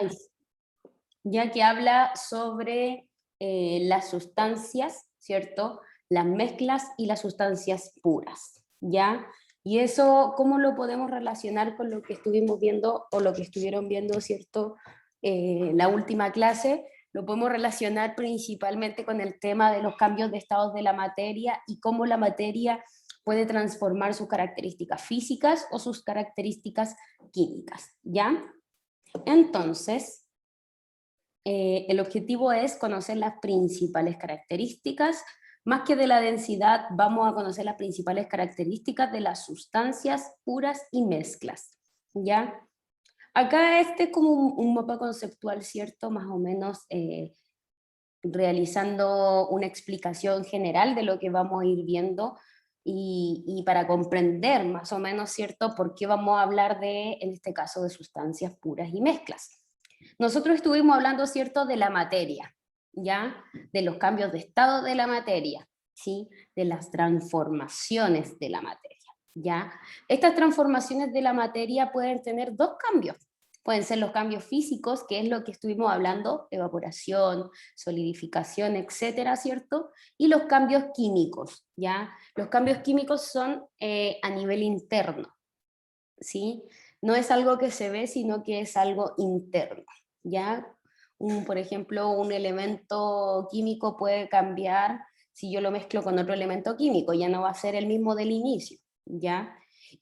Ay, ya que habla sobre las sustancias, ¿cierto? Las mezclas y las sustancias puras, ¿ya? Y eso, ¿cómo lo podemos relacionar con lo que estuvimos viendo o lo que estuvieron viendo, ¿cierto? La última clase, lo podemos relacionar principalmente con el tema de los cambios de estados de la materia y cómo la materia puede transformar sus características físicas o sus características químicas, ¿ya? Entonces, el objetivo es conocer las principales características. Más que de la densidad, vamos a conocer las principales características de las sustancias puras y mezclas, ¿ya? Acá este es como un mapa conceptual, ¿cierto? Más o menos realizando una explicación general de lo que vamos a ir viendo y para comprender más o menos, ¿cierto? Por qué vamos a hablar de, en este caso, de sustancias puras y mezclas. Nosotros estuvimos hablando, ¿cierto?, de la materia, ¿ya? De los cambios de estado de la materia, ¿sí? De las transformaciones de la materia, ¿ya? Estas transformaciones de la materia pueden tener dos cambios. Pueden ser los cambios físicos, que es lo que estuvimos hablando, evaporación, solidificación, etcétera, ¿cierto? Y los cambios químicos, ¿ya? Los cambios químicos son a nivel interno, ¿sí? No es algo que se ve, sino que es algo interno, ¿ya? Por ejemplo, un elemento químico puede cambiar si yo lo mezclo con otro elemento químico, ya no va a ser el mismo del inicio, ¿ya?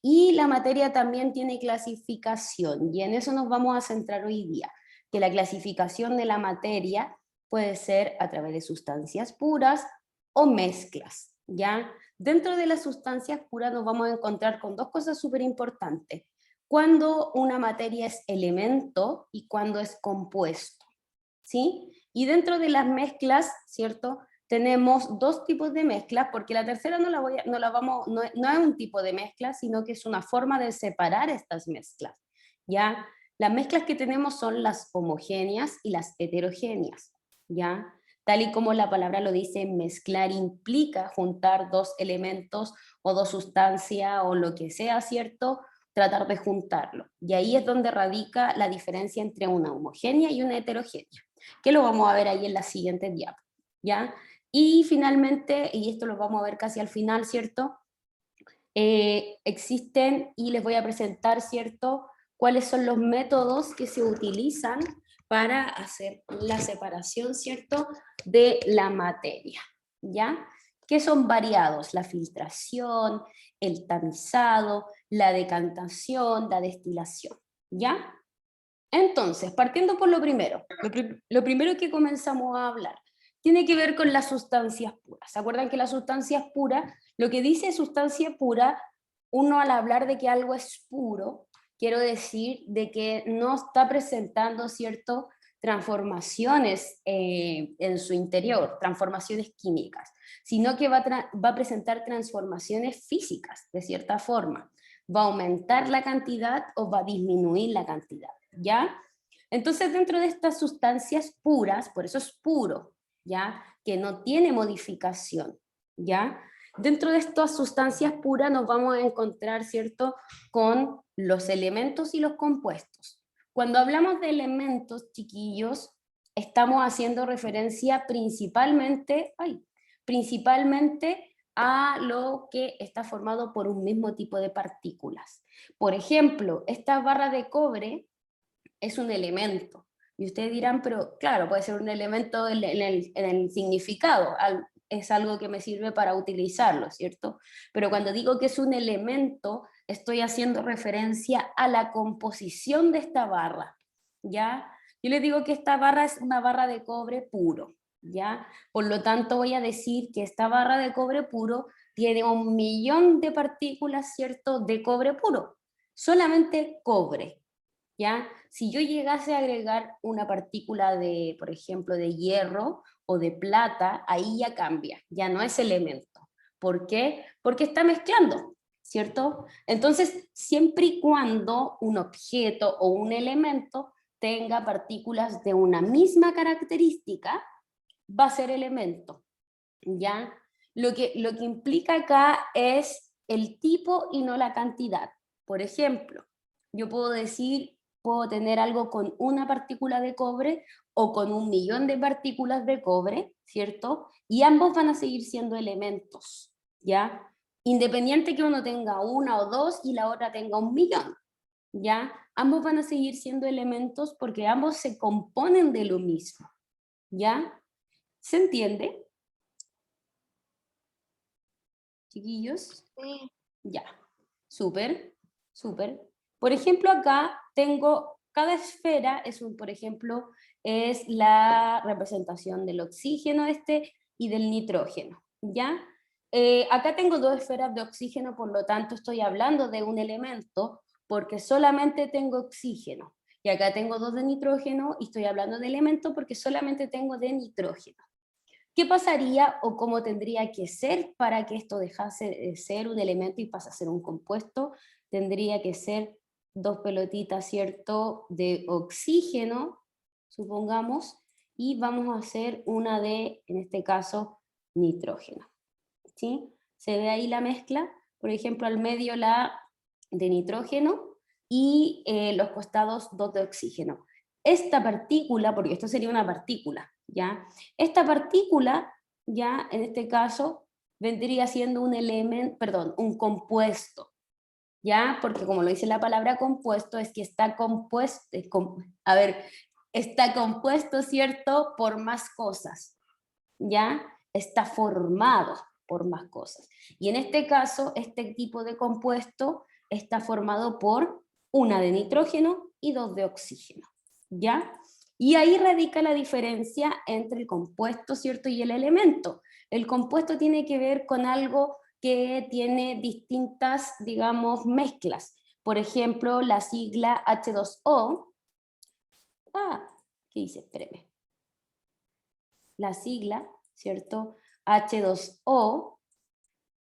Y la materia también tiene clasificación, y en eso nos vamos a centrar hoy día, que la clasificación de la materia puede ser a través de sustancias puras o mezclas, ¿ya? Dentro de las sustancias puras nos vamos a encontrar con dos cosas súper importantes. Cuando una materia es elemento y cuando es compuesto, ¿sí? Y dentro de las mezclas, ¿cierto? Tenemos dos tipos de mezclas, porque la tercera no es un tipo de mezcla, sino que es una forma de separar estas mezclas, ¿ya? Las mezclas que tenemos son las homogéneas y las heterogéneas, ¿ya? Tal y como la palabra lo dice, mezclar implica juntar dos elementos o dos sustancias o lo que sea, ¿cierto? Tratar de juntarlo. Y ahí es donde radica la diferencia entre una homogénea y una heterogénea, que lo vamos a ver ahí en la siguiente diapo, ¿ya? Y finalmente, y esto lo vamos a ver casi al final, ¿cierto? Existen, y les voy a presentar, ¿cierto?, cuáles son los métodos que se utilizan para hacer la separación, ¿cierto?, de la materia, ¿ya? Que son variados: la filtración, el tamizado, la decantación, la destilación, ¿ya? Entonces, partiendo por lo primero que comenzamos a hablar, tiene que ver con las sustancias puras. ¿Se acuerdan que las sustancias puras, lo que dice sustancia pura, uno al hablar de que algo es puro, quiero decir de que no está presentando, ¿cierto?, transformaciones en su interior, transformaciones químicas, sino que va a presentar transformaciones físicas, de cierta forma. Va a aumentar la cantidad o va a disminuir la cantidad, ¿ya? Entonces, dentro de estas sustancias puras, por eso es puro, ¿ya? Que no tiene modificación, ¿ya? Dentro de estas sustancias puras nos vamos a encontrar, ¿cierto?, con los elementos y los compuestos. Cuando hablamos de elementos, chiquillos, estamos haciendo referencia principalmente a lo que está formado por un mismo tipo de partículas. Por ejemplo, esta barra de cobre es un elemento. Y ustedes dirán, pero claro, puede ser un elemento en el significado, es algo que me sirve para utilizarlo, ¿cierto? Pero cuando digo que es un elemento, estoy haciendo referencia a la composición de esta barra, ¿ya? Yo les digo que esta barra es una barra de cobre puro, ¿ya? Por lo tanto, voy a decir que esta barra de cobre puro tiene 1.000.000 de partículas, ¿cierto?, de cobre puro, solamente cobre, ¿ya? Si yo llegase a agregar una partícula de, por ejemplo, de hierro o de plata, ahí ya cambia, ya no es elemento. ¿Por qué? Porque está mezclando, ¿cierto? Entonces, siempre y cuando un objeto o un elemento tenga partículas de una misma característica, va a ser elemento, ¿ya? Lo que implica acá es el tipo y no la cantidad. Por ejemplo, yo puedo decir puedo tener algo con una partícula de cobre o con 1.000.000 de partículas de cobre, ¿cierto? Y ambos van a seguir siendo elementos, ¿ya? Independiente que uno tenga una o dos y la otra tenga 1.000.000, ¿ya? Ambos van a seguir siendo elementos porque ambos se componen de lo mismo, ¿ya? ¿Se entiende? Chiquillos. Sí. Ya, súper, súper. Por ejemplo, acá tengo, cada esfera es por ejemplo, es la representación del oxígeno y del nitrógeno, ¿ya? Acá tengo dos esferas de oxígeno, por lo tanto estoy hablando de un elemento porque solamente tengo oxígeno. Y acá tengo dos de nitrógeno y estoy hablando de elemento porque solamente tengo de nitrógeno. ¿Qué pasaría o cómo tendría que ser para que esto dejase de ser un elemento y pase a ser un compuesto? Tendría que ser dos pelotitas, ¿cierto?, de oxígeno, supongamos, y vamos a hacer una de, en este caso, nitrógeno. ¿Sí? Se ve ahí la mezcla, por ejemplo, al medio la de nitrógeno y los costados dos de oxígeno. Esta partícula, porque esto sería una partícula, ¿ya? Esta partícula, ya en este caso, vendría siendo un elemento, perdón, un compuesto, ¿ya? Porque como lo dice la palabra compuesto, es que está compuesto, está compuesto, ¿cierto?, por más cosas, ¿ya? Está formado por más cosas. Y en este caso, este tipo de compuesto está formado por una de nitrógeno y dos de oxígeno, ¿ya? Y ahí radica la diferencia entre el compuesto, ¿cierto?, y el elemento. El compuesto tiene que ver con algo que tiene distintas, digamos, mezclas. Por ejemplo, la sigla H2O. ¿Qué dice? Espéreme. La sigla, ¿cierto? H2O,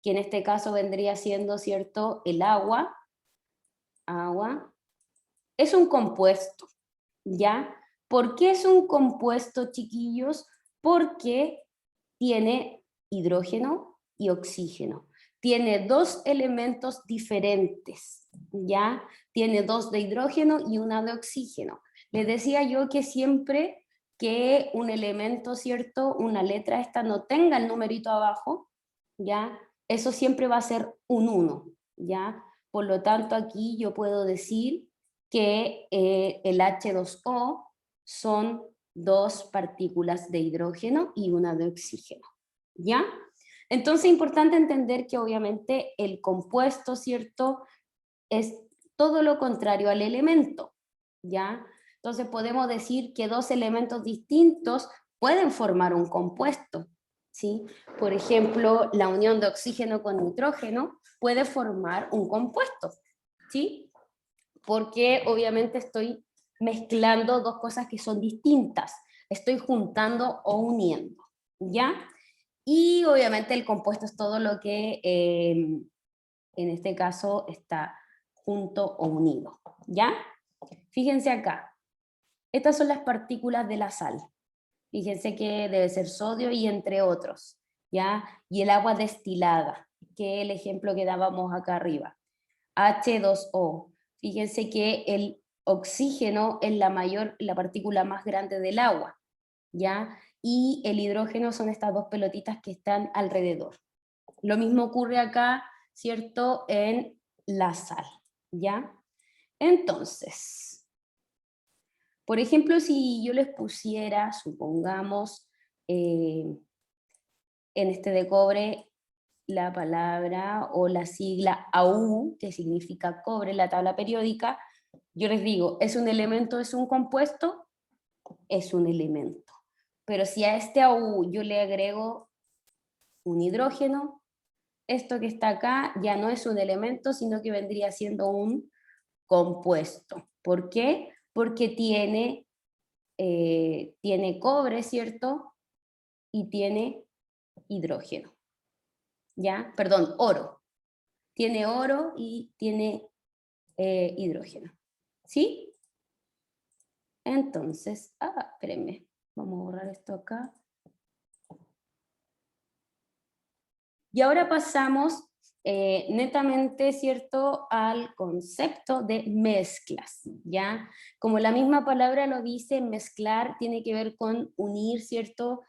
que en este caso vendría siendo, ¿cierto?, el agua, es un compuesto, ¿ya? ¿Por qué es un compuesto, chiquillos? Porque tiene hidrógeno y oxígeno. Tiene dos elementos diferentes, ¿ya? Tiene dos de hidrógeno y una de oxígeno. Les decía yo que siempre que un elemento, ¿cierto?, una letra esta no tenga el numerito abajo, ¿ya? Eso siempre va a ser un 1, ¿ya? Por lo tanto, aquí yo puedo decir que el H2O son dos partículas de hidrógeno y una de oxígeno, ¿ya? Entonces es importante entender que obviamente el compuesto, ¿cierto?, es todo lo contrario al elemento, ¿ya? Entonces podemos decir que dos elementos distintos pueden formar un compuesto, ¿sí? Por ejemplo, la unión de oxígeno con nitrógeno puede formar un compuesto, ¿sí? Porque obviamente estoy mezclando dos cosas que son distintas, estoy juntando o uniendo, ¿ya? Y obviamente el compuesto es todo lo que en este caso está junto o unido, ¿ya? Fíjense acá, estas son las partículas de la sal. Fíjense que debe ser sodio y entre otros, ¿ya? Y el agua destilada, que es el ejemplo que dábamos acá arriba. H2O. Fíjense que el oxígeno es la partícula más grande del agua, ¿ya? Y el hidrógeno son estas dos pelotitas que están alrededor. Lo mismo ocurre acá, ¿cierto?, en la sal, ¿ya? Entonces, por ejemplo, si yo les pusiera, supongamos, en este de cobre, la palabra o la sigla AU, que significa cobre en la tabla periódica, yo les digo, ¿es un elemento, es un compuesto? Es un elemento. Pero si a este AU yo le agrego un hidrógeno, esto que está acá ya no es un elemento, sino que vendría siendo un compuesto. ¿Por qué? Porque tiene cobre, ¿cierto? Y tiene hidrógeno. ¿Ya? Perdón, oro. Tiene oro y tiene hidrógeno. ¿Sí? Entonces, espérenme, vamos a borrar esto acá. Y ahora pasamos netamente, ¿cierto?, al concepto de mezclas, ¿ya? Como la misma palabra lo dice, mezclar tiene que ver con unir, ¿cierto?,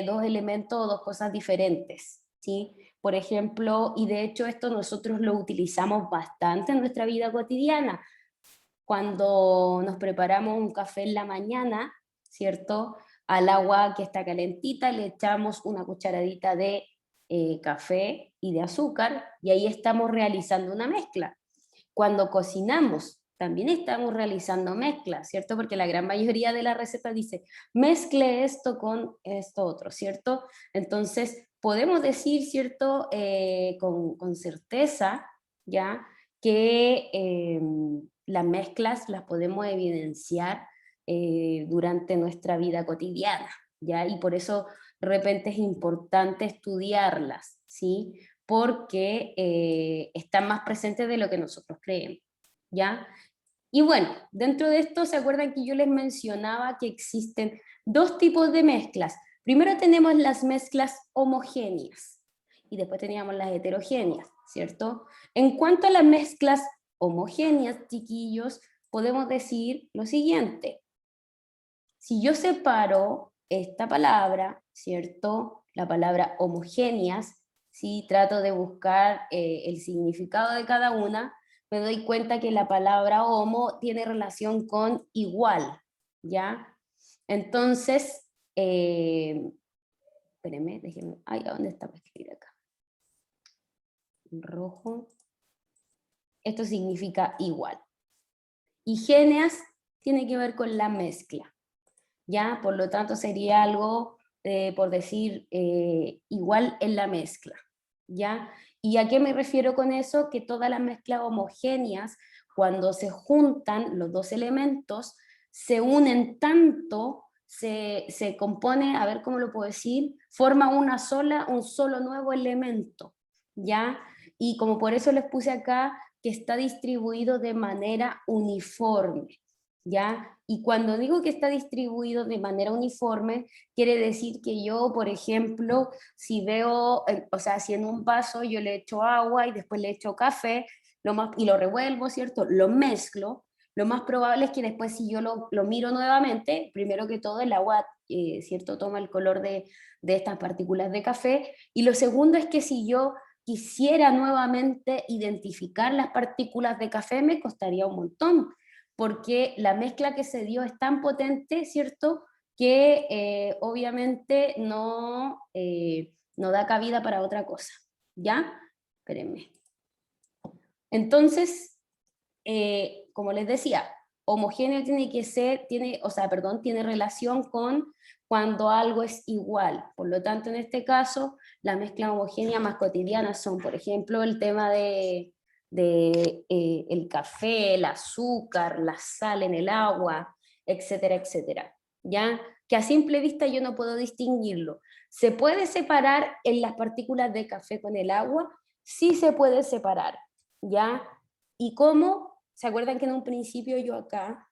dos elementos o dos cosas diferentes, ¿sí? Por ejemplo, y de hecho esto nosotros lo utilizamos bastante en nuestra vida cotidiana. Cuando nos preparamos un café en la mañana, ¿cierto? Al agua que está calentita le echamos una cucharadita de café y de azúcar y ahí estamos realizando una mezcla. Cuando cocinamos, también estamos realizando mezclas, ¿cierto? Porque la gran mayoría de la receta dice, mezcle esto con esto otro, ¿cierto? Entonces, podemos decir, ¿cierto? Con certeza, ¿ya? Que las mezclas las podemos evidenciar durante nuestra vida cotidiana, ¿ya? Y por eso de repente es importante estudiarlas, ¿sí? Porque están más presentes de lo que nosotros creemos, ¿ya? Y bueno, dentro de esto, ¿se acuerdan que yo les mencionaba que existen dos tipos de mezclas? Primero tenemos las mezclas homogéneas y después teníamos las heterogéneas, ¿cierto? En cuanto a las mezclas homogéneas, chiquillos, podemos decir lo siguiente. Si yo separo esta palabra, ¿cierto? La palabra homogéneas, si trato de buscar el significado de cada una, me doy cuenta que la palabra homo tiene relación con igual, ¿ya? Entonces, espérenme, déjenme, ay, ¿a dónde está para escribir acá? Rojo. Esto significa igual. Y géneas tiene que ver con la mezcla, ¿ya? Por lo tanto sería algo, por decir, igual en la mezcla, ¿ya? ¿Y a qué me refiero con eso? Que todas las mezclas homogéneas, cuando se juntan los dos elementos, se unen tanto, se compone, a ver cómo lo puedo decir, forma un solo nuevo elemento, ¿ya? Y como por eso les puse acá que está distribuido de manera uniforme, ¿ya? Y cuando digo que está distribuido de manera uniforme, quiere decir que yo, por ejemplo, si veo, o sea, si en un vaso yo le echo agua y después le echo café, y lo revuelvo, ¿cierto? Lo mezclo, lo más probable es que después si yo lo miro nuevamente, primero que todo el agua, ¿cierto? Toma el color de estas partículas de café, y lo segundo es que si yo quisiera nuevamente identificar las partículas de café, me costaría un montón, porque la mezcla que se dio es tan potente, ¿cierto?, que obviamente no da cabida para otra cosa, ¿ya? Espérenme. Entonces, como les decía, homogéneo tiene que ser, tiene relación con cuando algo es igual. Por lo tanto, en este caso, las mezclas homogéneas más cotidianas son, por ejemplo, el tema de el café, el azúcar, la sal en el agua, etcétera, etcétera. ¿Ya? Que a simple vista yo no puedo distinguirlo. ¿Se puede separar en las partículas de café con el agua? Sí se puede separar, ¿ya? ¿Y cómo? ¿Se acuerdan que en un principio yo acá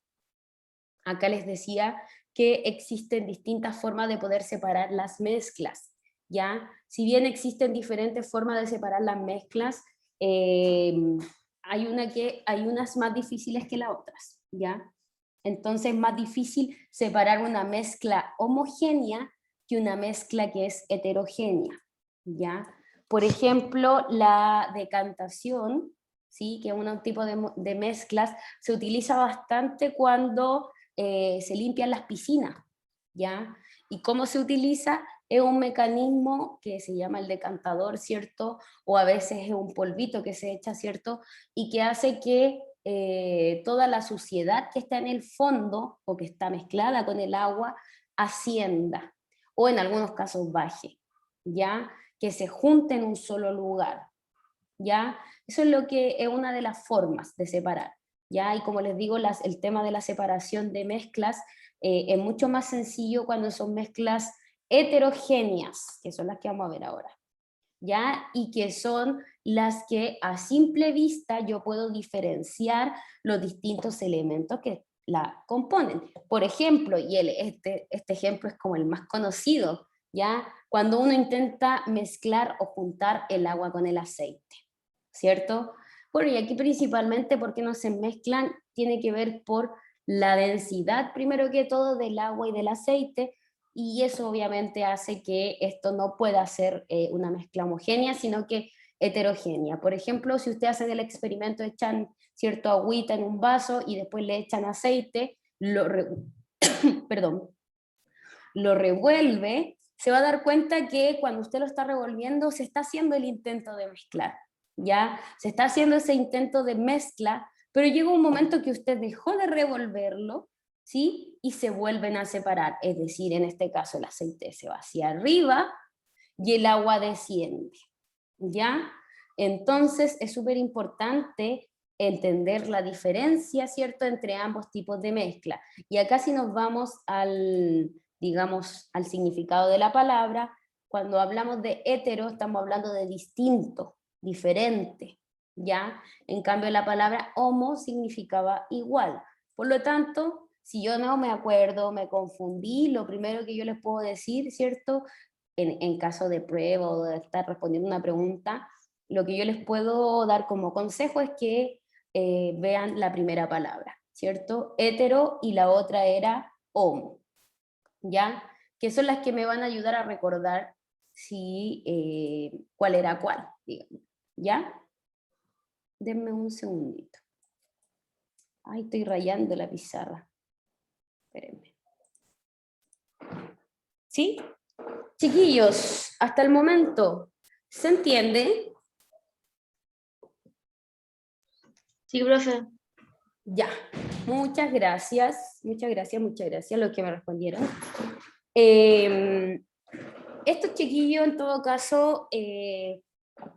les decía que existen distintas formas de poder separar las mezclas, ¿ya? Si bien existen diferentes formas de separar las mezclas, eh, hay unas más difíciles que las otras, ¿ya? Entonces es más difícil separar una mezcla homogénea que una mezcla que es heterogénea, ¿ya? Por ejemplo, la decantación, ¿sí?, que es un tipo de mezclas, se utiliza bastante cuando se limpian las piscinas, ¿ya? ¿Y cómo se utiliza? Es un mecanismo que se llama el decantador, ¿cierto? O a veces es un polvito que se echa, ¿cierto? Y que hace que toda la suciedad que está en el fondo o que está mezclada con el agua ascienda, o en algunos casos baje, ¿ya? Que se junte en un solo lugar, ¿ya? Eso es lo que es una de las formas de separar, ¿ya? Y como les digo, el tema de la separación de mezclas es mucho más sencillo cuando son mezclas heterogéneas, que son las que vamos a ver ahora, ¿ya? Y que son las que a simple vista yo puedo diferenciar los distintos elementos que la componen. Por ejemplo, y este ejemplo es como el más conocido, ¿ya? Cuando uno intenta mezclar o juntar el agua con el aceite. ¿cierto? Bueno, y aquí principalmente porque no se mezclan, tiene que ver por la densidad, primero que todo, del agua y del aceite, y eso obviamente hace que esto no pueda ser una mezcla homogénea, sino que heterogénea. Por ejemplo, si ustedes hacen el experimento, echan cierto agüita en un vaso y después le echan aceite, perdón, lo revuelve, se va a dar cuenta que cuando usted lo está revolviendo se está haciendo el intento de mezclar, ¿ya? Se está haciendo ese intento de mezcla, pero llega un momento que usted dejó de revolverlo, ¿sí? Y se vuelven a separar, es decir, en este caso el aceite se va hacia arriba y el agua desciende, ¿ya? Entonces es súper importante entender la diferencia, ¿cierto?, entre ambos tipos de mezcla. Y acá si nos vamos al, digamos, al significado de la palabra, cuando hablamos de hetero estamos hablando de distinto, diferente, ¿ya? En cambio la palabra homo significaba igual. Por lo tanto, si yo no me acuerdo, me confundí, lo primero que yo les puedo decir, ¿cierto?, en caso de prueba o de estar respondiendo una pregunta, lo que yo les puedo dar como consejo es que vean la primera palabra, ¿cierto? Hetero y la otra era homo, ¿ya? Que son las que me van a ayudar a recordar si, cuál era cuál, digamos, ¿ya? Denme un segundito. Ay, estoy rayando la pizarra. Espérenme. ¿Sí? Chiquillos, hasta el momento, ¿se entiende? Sí, profe. Ya, muchas gracias, muchas gracias los que me respondieron. Estos chiquillos, en todo caso,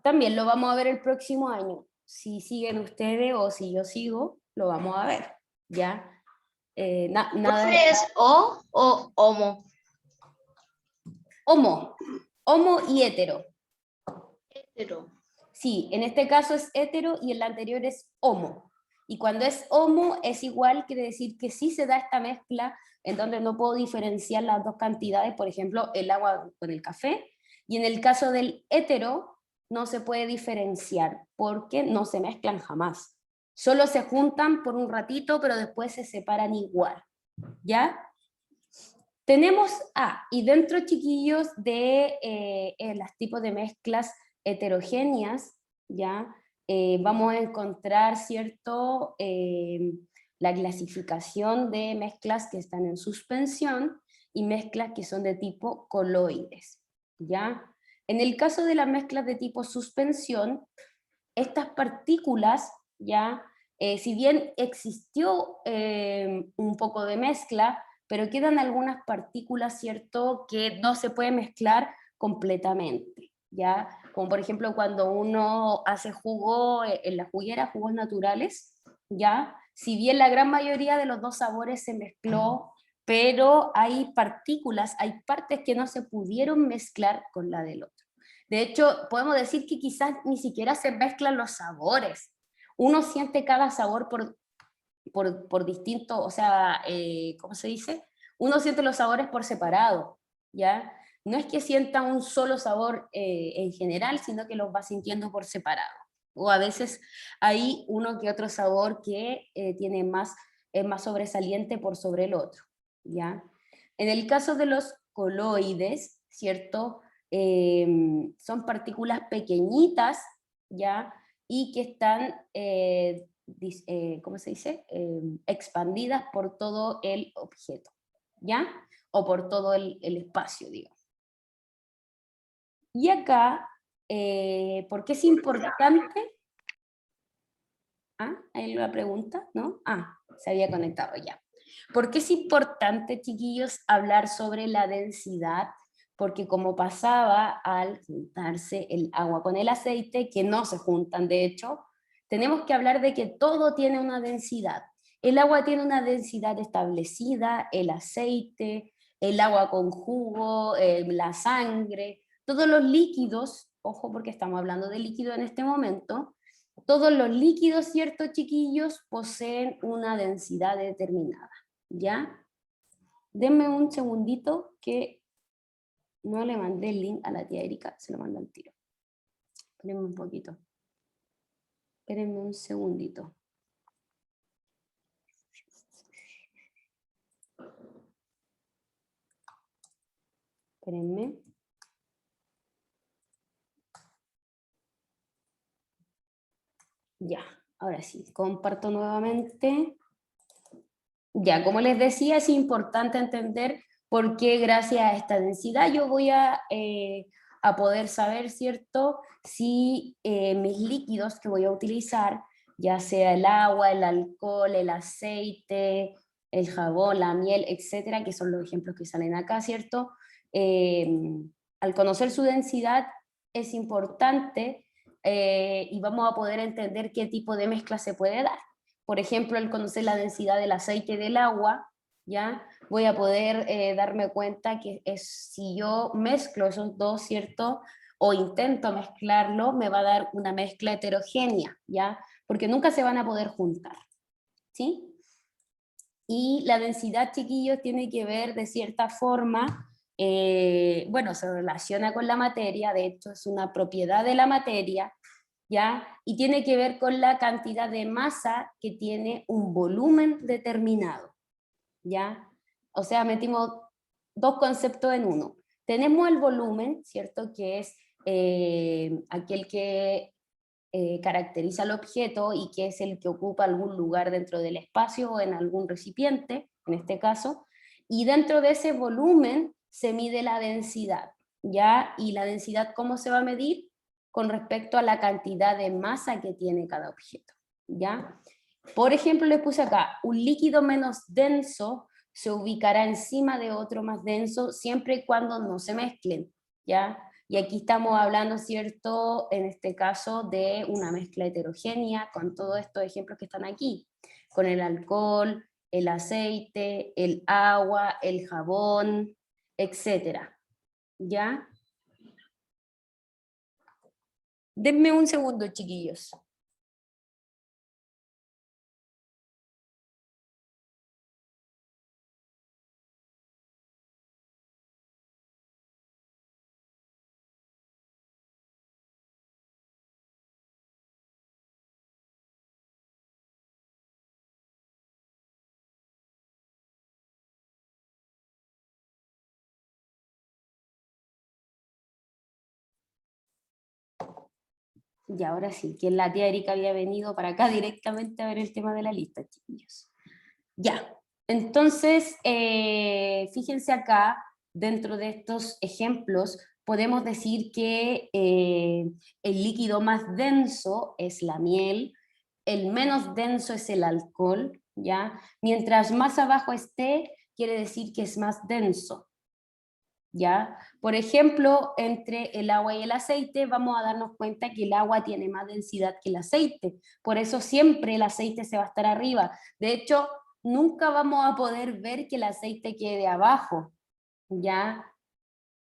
también lo vamos a ver el próximo año. Si siguen ustedes o si yo sigo, lo vamos a ver, ¿ya? Nada de... ¿Profe es o homo? Homo, homo y hetero. Hetero. Sí, en este caso es hetero y el anterior es homo. Y cuando es homo es igual, quiere decir que sí se da esta mezcla en donde no puedo diferenciar las dos cantidades, por ejemplo, el agua con el café. Y en el caso del hetero no se puede diferenciar porque no se mezclan jamás. Solo se juntan por un ratito, pero después se separan igual. ¿Ya? Tenemos y dentro, chiquillos, de los tipos de mezclas heterogéneas, ¿ya? Vamos a encontrar, ¿cierto?, la clasificación de mezclas que están en suspensión y mezclas que son de tipo coloides, ¿ya? En el caso de las mezclas de tipo suspensión, estas partículas, ¿ya? Si bien existió un poco de mezcla, pero quedan algunas partículas, ¿cierto?, que no se puede mezclar completamente, ¿ya? Como por ejemplo cuando uno hace jugo en la juguera, jugos naturales, ¿ya? Si bien la gran mayoría de los dos sabores se mezcló, pero hay partículas, hay partes que no se pudieron mezclar con la del otro. De hecho, podemos decir que quizás ni siquiera se mezclan los sabores. Uno siente cada sabor por distinto, o sea, ¿cómo se dice? Uno siente los sabores por separado, ¿ya? No es que sienta un solo sabor en general, sino que los va sintiendo por separado. O a veces hay uno que otro sabor que tiene más, es más sobresaliente por sobre el otro, ¿ya? En el caso de los coloides, ¿cierto? Son partículas pequeñitas, ¿ya? Y que están ¿cómo se dice? Expandidas por todo el objeto, ¿ya? O por todo el espacio, digamos. Y acá, ¿por qué es importante? Ahí la pregunta, ¿no? Se había conectado ya. ¿Por qué es importante, chiquillos, hablar sobre la densidad? Porque como pasaba al juntarse el agua con el aceite, que no se juntan de hecho, tenemos que hablar de que todo tiene una densidad. El agua tiene una densidad establecida, el aceite, el agua con jugo, la sangre, todos los líquidos, ojo porque estamos hablando de líquido en este momento, todos los líquidos, ¿cierto, chiquillos? Poseen una densidad determinada, ¿ya? Denme un segundito que no le mandé el link a la tía Erika, se lo mando al tiro. Espérenme un poquito. Espérenme un segundito. Espérenme. Ya, ahora sí, comparto nuevamente. Ya, como les decía, es importante entender por qué gracias a esta densidad yo voy a poder saber, ¿cierto?, si mis líquidos que voy a utilizar, ya sea el agua, el alcohol, el aceite, el jabón, la miel, etcétera, que son los ejemplos que salen acá, ¿cierto? Eh, Al conocer su densidad es importante y vamos a poder entender qué tipo de mezcla se puede dar. Por ejemplo, al conocer la densidad del aceite y del agua, ¿ya? Voy a poder darme cuenta que si yo mezclo esos dos, ¿cierto? O intento mezclarlo, me va a dar una mezcla heterogénea, ¿ya? Porque nunca se van a poder juntar, ¿sí? Y la densidad, chiquillos, tiene que ver de cierta forma, bueno, se relaciona con la materia, de hecho es una propiedad de la materia, ¿ya? Y tiene que ver con la cantidad de masa que tiene un volumen determinado, ¿ya? O sea, metimos dos conceptos en uno. Tenemos el volumen, ¿cierto? Que es aquel que caracteriza el objeto y que es el que ocupa algún lugar dentro del espacio o en algún recipiente, en este caso, y dentro de ese volumen se mide la densidad, ¿ya? Y la densidad, ¿cómo se va a medir? Con respecto a la cantidad de masa que tiene cada objeto, ¿ya? Por ejemplo, les puse acá, un líquido menos denso se ubicará encima de otro más denso siempre y cuando no se mezclen, ¿ya? Y aquí estamos hablando, ¿cierto?, en este caso de una mezcla heterogénea con todos estos ejemplos que están aquí, con el alcohol, el aceite, el agua, el jabón, etcétera, ¿ya? Denme un segundo, chiquillos. Y ahora sí, que la tía Erika había venido para acá directamente a ver el tema de la lista, chiquillos. Ya, entonces, fíjense acá, dentro de estos ejemplos, podemos decir que el líquido más denso es la miel, el menos denso es el alcohol, ¿ya? Mientras más abajo esté, quiere decir que es más denso, ¿ya? Por ejemplo, entre el agua y el aceite vamos a darnos cuenta que el agua tiene más densidad que el aceite, por eso siempre el aceite se va a estar arriba. De hecho, nunca vamos a poder ver que el aceite quede abajo, ¿ya?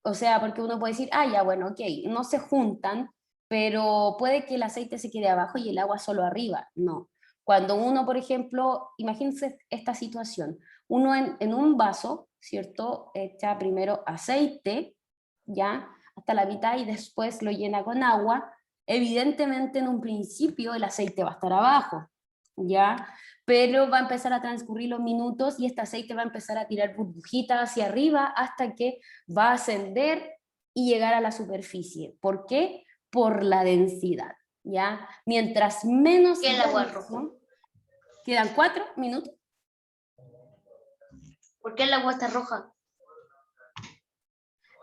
O sea, porque uno puede decir, ah, ya, bueno, ok, no se juntan, pero puede que el aceite se quede abajo y el agua solo arriba. No. Cuando uno, por ejemplo, imagínense esta situación, uno en un vaso, ¿cierto? Echa primero aceite, ¿ya? Hasta la mitad y después lo llena con agua. Evidentemente en un principio el aceite va a estar abajo, ¿ya? Pero va a empezar a transcurrir los minutos y este aceite va a empezar a tirar burbujitas hacia arriba hasta que va a ascender y llegar a la superficie. ¿Por qué? Por la densidad, ¿ya? Mientras menos ¿Qué es el agua denso, roja? quedan 4 minutos. ¿Por qué el agua está roja?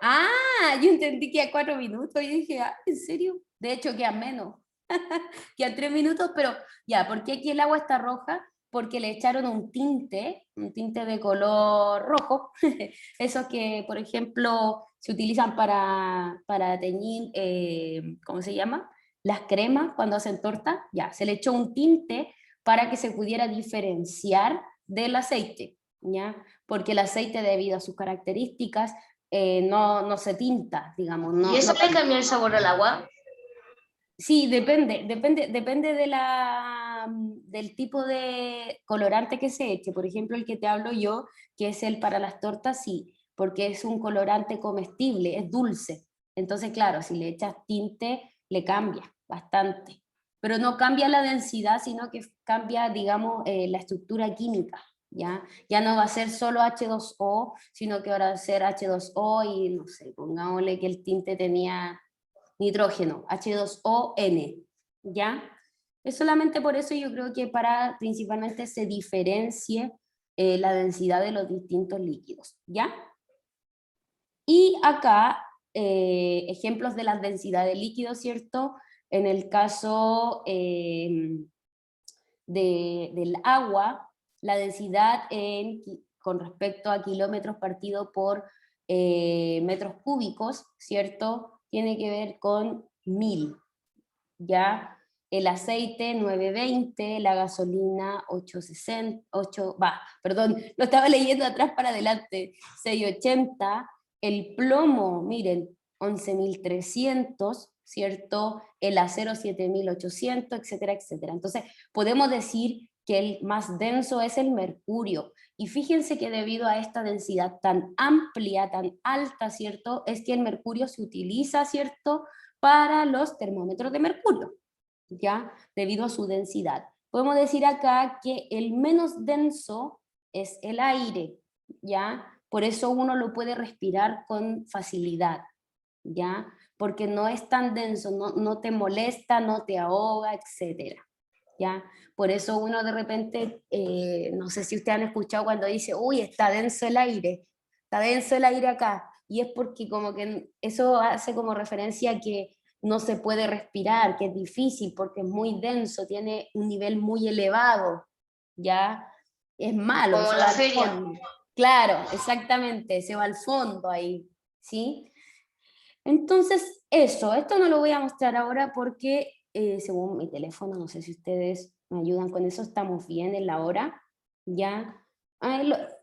Ah, yo entendí que a 4 minutos y dije, ah, ¿en serio? De hecho, quedan menos. Quedan 3 minutos, pero ya, ¿por qué aquí el agua está roja? Porque le echaron un tinte de color rojo, esos que, por ejemplo, se utilizan para teñir, ¿cómo se llama? Las cremas cuando hacen torta, ya, se le echó un tinte para que se pudiera diferenciar del aceite, ¿ya? Porque el aceite, debido a sus características, no se tinta, digamos, ¿Y eso le cambia el sabor al agua? Sí, depende del tipo de colorante que se eche. Por ejemplo, el que te hablo yo, que es el para las tortas, sí, porque es un colorante comestible, es dulce. Entonces, claro, si le echas tinte, le cambia bastante. pero no cambia la densidad, sino que cambia, digamos, la estructura química, ¿ya? Ya no va a ser solo H2O, sino que ahora va a ser H2O y, no sé, pongámosle que el tinte tenía nitrógeno, H2ON, ¿ya? Es solamente por eso yo creo que para principalmente se diferencie la densidad de los distintos líquidos, ¿ya? Y acá, ejemplos de las densidades de líquidos, ¿cierto? En el caso del agua, la densidad con respecto a kilómetros partido por metros cúbicos, ¿cierto? Tiene que ver con 1000, ¿ya? El aceite 920, la gasolina 860, perdón, lo estaba leyendo atrás para adelante, 680, el plomo, miren, 11.300, ¿cierto? El acero 7.800, etcétera, etcétera. Entonces, podemos decir que el más denso es el mercurio. Y fíjense que debido a esta densidad tan amplia, tan alta, ¿cierto? Es que el mercurio se utiliza, ¿cierto? Para los termómetros de mercurio, ¿ya? Debido a su densidad. Podemos decir acá que el menos denso es el aire, ¿ya? Por eso uno lo puede respirar con facilidad, ¿ya? Porque no es tan denso, no te molesta, no te ahoga, etcétera, ¿ya? Por eso uno de repente, no sé si ustedes han escuchado cuando dice, uy, está denso el aire acá, y es porque como que eso hace como referencia a que no se puede respirar, que es difícil porque es muy denso, tiene un nivel muy elevado, ¿ya? Es malo, Como se va la al feria. fondo. Claro, exactamente, se va al fondo ahí, ¿sí? Entonces, esto no lo voy a mostrar ahora porque según mi teléfono, no sé si ustedes me ayudan con eso, estamos bien en la hora, ¿ya?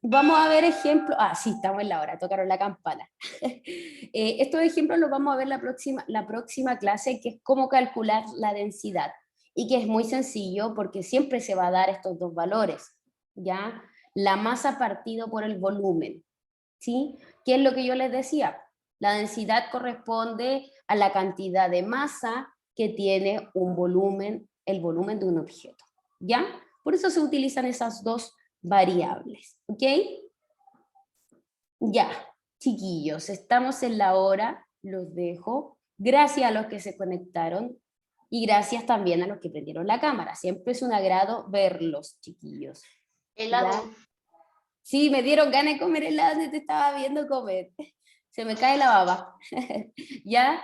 Vamos a ver ejemplos, sí, estamos en la hora, tocaron la campana. Estos ejemplos los vamos a ver la próxima clase, que es cómo calcular la densidad, y que es muy sencillo porque siempre se va a dar estos dos valores, ¿ya? La masa partido por el volumen, ¿sí? ¿Qué es lo que yo les decía? La densidad corresponde a la cantidad de masa que tiene un volumen, el volumen de un objeto, ¿ya? Por eso se utilizan esas dos variables, ¿ok? Ya, chiquillos, estamos en la hora, los dejo. Gracias a los que se conectaron y gracias también a los que prendieron la cámara. Siempre es un agrado verlos, chiquillos. ¿Ya? Helado. Sí, me dieron ganas de comer helado, te estaba viendo comer. Se me cae la baba. ¿Ya?